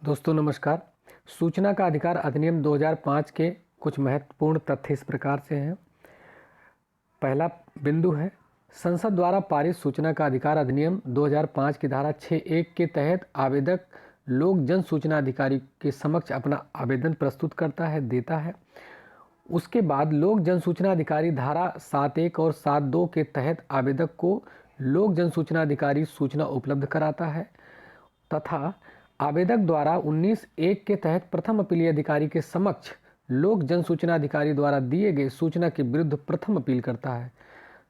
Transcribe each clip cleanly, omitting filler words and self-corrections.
दोस्तों नमस्कार। सूचना का अधिकार अधिनियम 2005 के कुछ महत्वपूर्ण तथ्य इस प्रकार से हैं। पहला बिंदु है, संसद द्वारा पारित सूचना का अधिकार अधिनियम 2005 की धारा 6(1) के तहत आवेदक लोक जन सूचना अधिकारी के समक्ष अपना आवेदन प्रस्तुत करता है, देता है। उसके बाद लोक जन सूचना अधिकारी धारा 7(1) और 7(2) के तहत आवेदक को लोक जन सूचना अधिकारी सूचना उपलब्ध कराता है तथा आवेदक द्वारा 19(1) के तहत प्रथम अपीलीय अधिकारी के समक्ष लोक जन सूचना अधिकारी द्वारा दिए गए सूचना के विरुद्ध प्रथम अपील करता है।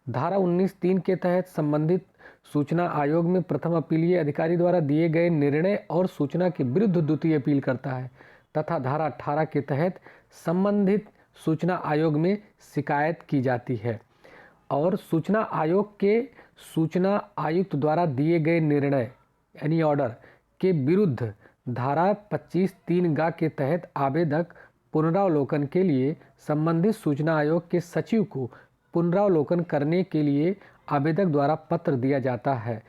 धारा 19(3) के तहत संबंधित सूचना आयोग में प्रथम अपीलीय अधिकारी द्वारा दिए गए निर्णय और सूचना के विरुद्ध द्वितीय अपील करता है तथा धारा 18 के तहत संबंधित सूचना आयोग में शिकायत की जाती है और सूचना आयोग के सूचना आयुक्त द्वारा दिए गए निर्णय यानी ऑर्डर के विरुद्ध धारा 25(3) के तहत आवेदक पुनरावलोकन के लिए संबंधित सूचना आयोग के सचिव को पुनरावलोकन करने के लिए आवेदक द्वारा पत्र दिया जाता है।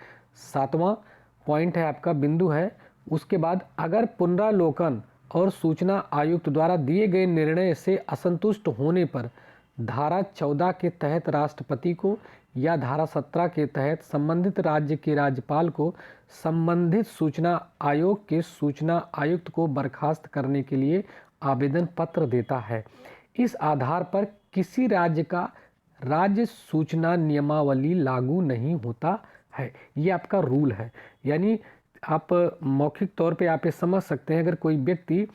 7वां पॉइंट है आपका बिंदु है, उसके बाद अगर पुनरावलोकन और सूचना आयुक्त द्वारा दिए गए निर्णय से असंतुष्ट होने पर धारा 14 के तहत राष्ट्रपति को या धारा 17 के तहत संबंधित राज्य के राज्यपाल को संबंधित सूचना आयोग के सूचना आयुक्त को बर्खास्त करने के लिए आवेदन पत्र देता है। इस आधार पर किसी राज्य का राज्य सूचना नियमावली लागू नहीं होता है। ये आपका रूल है, यानी आप मौखिक तौर पे आप ये समझ सकते हैं। अगर कोई व्यक्ति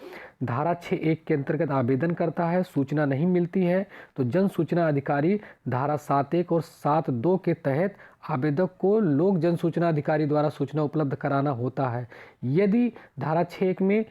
धारा 6(1) के अंतर्गत आवेदन करता है, सूचना नहीं मिलती है, तो जन सूचना अधिकारी धारा 7(1) और 7(2) के तहत आवेदक को लोक जन सूचना अधिकारी द्वारा सूचना उपलब्ध कराना होता है। यदि धारा 6(1) में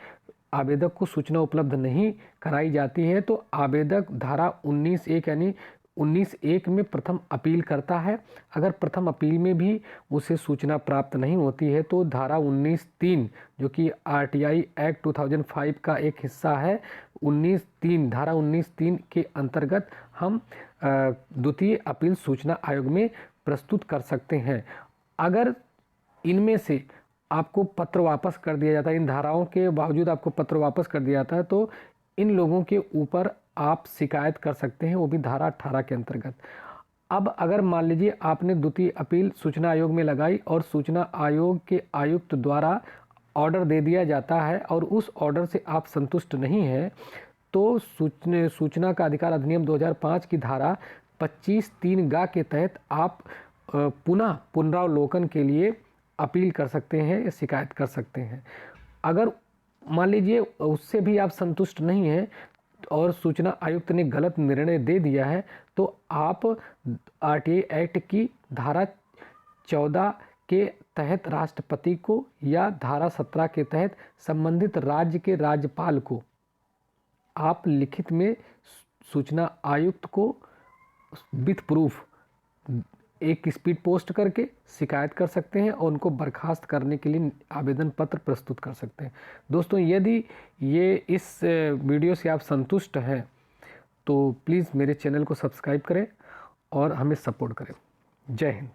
आवेदक को सूचना उपलब्ध नहीं कराई जाती है तो आवेदक धारा 19(1) यानी 19(1) में प्रथम अपील करता है। अगर प्रथम अपील में भी उसे सूचना प्राप्त नहीं होती है तो धारा 19(3) जो कि RTI एक्ट 2005 का एक हिस्सा है, 19(3) धारा 19(3) के अंतर्गत हम द्वितीय अपील सूचना आयोग में प्रस्तुत कर सकते हैं। अगर इनमें से आपको पत्र वापस कर दिया जाता है, इन धाराओं के बावजूद आपको पत्र वापस कर दिया जाता है, तो इन लोगों के ऊपर आप शिकायत कर सकते हैं, वो भी धारा 18 के अंतर्गत। अब अगर मान लीजिए आपने द्वितीय अपील सूचना आयोग में लगाई और सूचना आयोग के आयुक्त द्वारा ऑर्डर दे दिया जाता है और उस ऑर्डर से आप संतुष्ट नहीं हैं, तो सूचना का अधिकार अधिनियम 2005 की धारा 25(3) के तहत आप पुनः पुनरावलोकन के लिए अपील कर सकते हैं या शिकायत कर सकते हैं। अगर मान लीजिए उससे भी आप संतुष्ट नहीं हैं और सूचना आयुक्त ने गलत निर्णय दे दिया है, तो आप RTI एक्ट की धारा 14 के तहत राष्ट्रपति को या धारा 17 के तहत संबंधित राज्य के राज्यपाल को आप लिखित में सूचना आयुक्त को विथ प्रूफ एक स्पीड पोस्ट करके शिकायत कर सकते हैं और उनको बर्खास्त करने के लिए आवेदन पत्र प्रस्तुत कर सकते हैं। दोस्तों, यदि ये इस वीडियो से आप संतुष्ट हैं तो प्लीज़ मेरे चैनल को सब्सक्राइब करें और हमें सपोर्ट करें। जय हिंद।